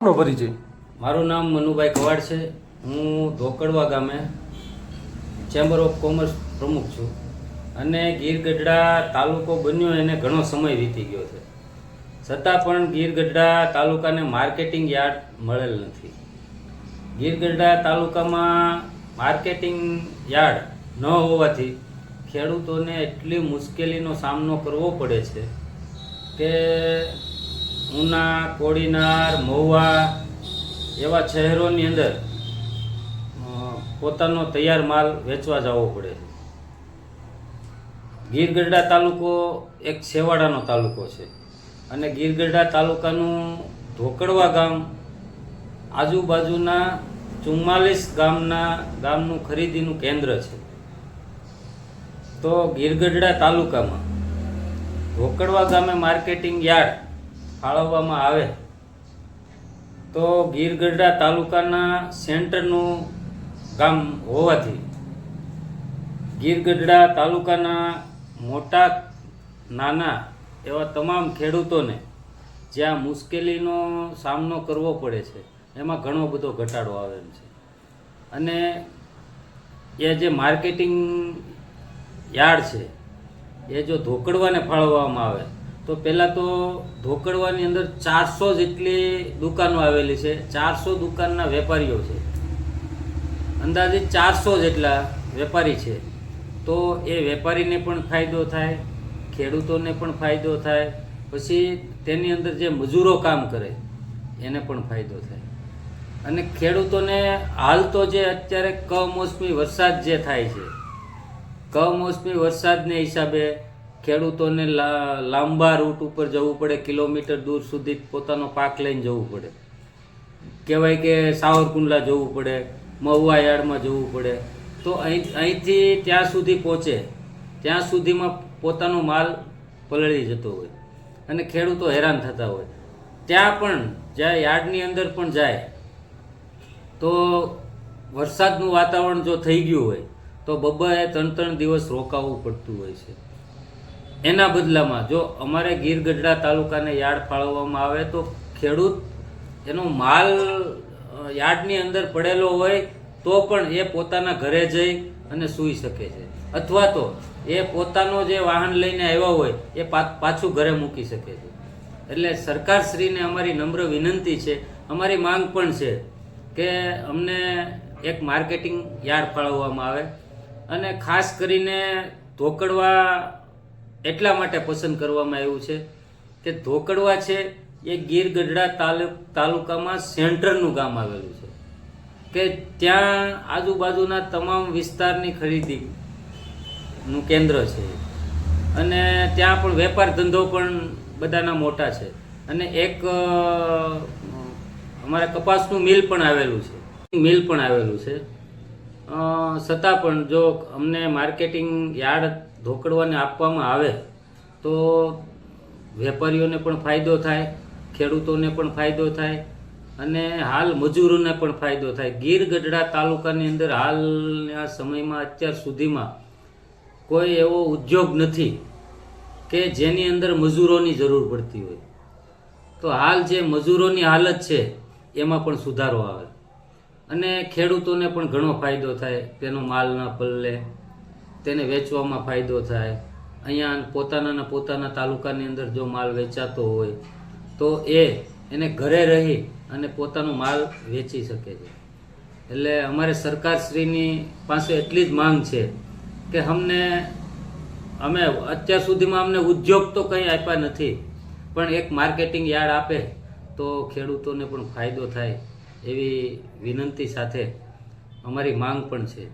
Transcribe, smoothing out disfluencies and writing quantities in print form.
નો પરિચય. મારું નામ મનુભાઈ કવાડ છે. હું ધોકડવા ગામે ચેમ્બર ઓફ કોમર્સ પ્રમુખ છું અને ગીરગઢડા તાલુકો બન્યો એને ઘણો સમય વીતી ગયો છે, છતાં પણ ગીરગઢડા તાલુકાને માર્કેટિંગ યાર્ડ મળેલ નથી. ગીરગઢડા તાલુકામાં માર્કેટિંગ યાર્ડ ન હોવાથી ખેડૂતોને એટલી મુશ્કેલીનો સામનો કરવો પડે છે કે ઉના, કોડીનાર, મહુવા એવા શહેરોની અંદર પોતાનો તૈયાર માલ વેચવા જવો પડે છે. ગીરગઢડા તાલુકો એક છેવાડાનો તાલુકો છે અને ગીરગઢડા તાલુકાનું ધોકડવા ગામ આજુબાજુના 44 ગામનું ખરીદીનું કેન્દ્ર છે. તો ગીરગઢડા તાલુકામાં ધોકડવા ગામે માર્કેટિંગ યાર્ડ ફાળવવામાં આવે તો ગીરગઢડા તાલુકાના સેન્ટરનું ગામ હોવાથી ગીરગઢડા તાલુકાના મોટા નાના એવા તમામ ખેડૂતોને જ્યાં મુશ્કેલીનો સામનો કરવો પડે છે એમાં ઘણો બધો ઘટાડો આવે છે. અને એ જે માર્કેટિંગ યાર્ડ છે એ જો ધોકડવાને ફાળવવામાં આવે તો પહેલાં તો ધોકડવાની અંદર 400 જેટલી દુકાનો આવેલી છે. 400 દુકાનના વેપારીઓ છે, અંદાજિત 400 જેટલા વેપારી છે. તો એ વેપારીને પણ ફાયદો થાય, ખેડૂતોને પણ ફાયદો થાય, પછી તેની અંદર જે મજૂરો કામ કરે એને પણ ફાયદો થાય. અને ખેડૂતોને હાલ તો જે અત્યારે કમોસમી વરસાદ જે થાય છે, કમોસમી વરસાદને હિસાબે ખેડૂતોને લાંબા રૂટ ઉપર જવું પડે, કિલોમીટર દૂર સુધી પોતાનો પાક લઈને જવું પડે. કહેવાય કે સાવરકુંડલા જવું પડે, મહુવા યાર્ડમાં જવું પડે. તો અહીંથી ત્યાં સુધી પહોંચે ત્યાં સુધીમાં પોતાનો માલ પલળી જતો હોય અને ખેડૂતો હેરાન થતા હોય. ત્યાં પણ જ્યાં યાર્ડની અંદર પણ જાય તો વરસાદનું વાતાવરણ જો થઈ ગયું હોય તો 2-3 દિવસ રોકાવું પડતું હોય છે. એના બદલામાં જો અમારે ગીરગઢડા તાલુકાને યાર્ડ ફાળવવામાં આવે તો ખેડૂત એનો માલ યાર્ડની અંદર પડેલો હોય તો પણ એ પોતાના ઘરે જઈ અને સૂઈ શકે છે, અથવા તો એ પોતાનો જે વાહન લઈને આવ્યા હોય એ પાછું ઘરે મૂકી શકે છે. એટલે સરકારશ્રીને અમારી નમ્ર વિનંતી છે, અમારી માંગ પણ છે કે અમને એક માર્કેટિંગ યાર્ડ ફાળવવામાં આવે. અને ખાસ કરીને ધોકડવા એટલા માટે પસંદ કરવામાં આવ્યું છે કે ધોકડવા છે એ ગીરગઢડા તાલુકામાં સેન્ટરનું ગામ આવેલું છે કે ત્યાં આજુબાજુના તમામ વિસ્તારની ખરીદીનું કેન્દ્ર છે અને ત્યાં પણ વેપાર ધંધો પણ બધાના મોટા છે. અને એક અમારે કપાસનું મિલ પણ આવેલું છે. છતાં પણ જો અમને માર્કેટિંગ યાર્ડ ધોકડવાને આપવામાં આવે તો વેપારીઓને પણ ફાયદો થાય, ખેડૂતોને પણ ફાયદો થાય અને હાલ મજૂરોને પણ ફાયદો થાય. ગીરગઢડા તાલુકાની અંદર હાલના સમયમાં અત્યાર સુધીમાં કોઈ એવો ઉદ્યોગ નથી કે જેની અંદર મજૂરોની જરૂર પડતી હોય. તો હાલ જે મજૂરોની હાલત છે એમાં પણ સુધારો આવે અને ખેડૂતોને પણ ઘણો ફાયદો થાય. તેનો માલ ન પલળે, તેને વેચવામાં ફાયદો થાય. અહીંયા પોતાના તાલુકાની અંદર જો માલ વેચાતો હોય તો એને ઘરે રહી અને પોતાનો માલ વેચી શકે છે. એટલે અમારે સરકારશ્રીની પાસે એટલી જ માંગ છે કે અમે અત્યાર સુધીમાં અમને ઉદ્યોગ તો કંઈ આપ્યા નથી, પણ એક માર્કેટિંગ યાર્ડ આપે તો ખેડૂતોને પણ ફાયદો થાય એવી વિનંતી સાથે અમારી માંગ પણ છે.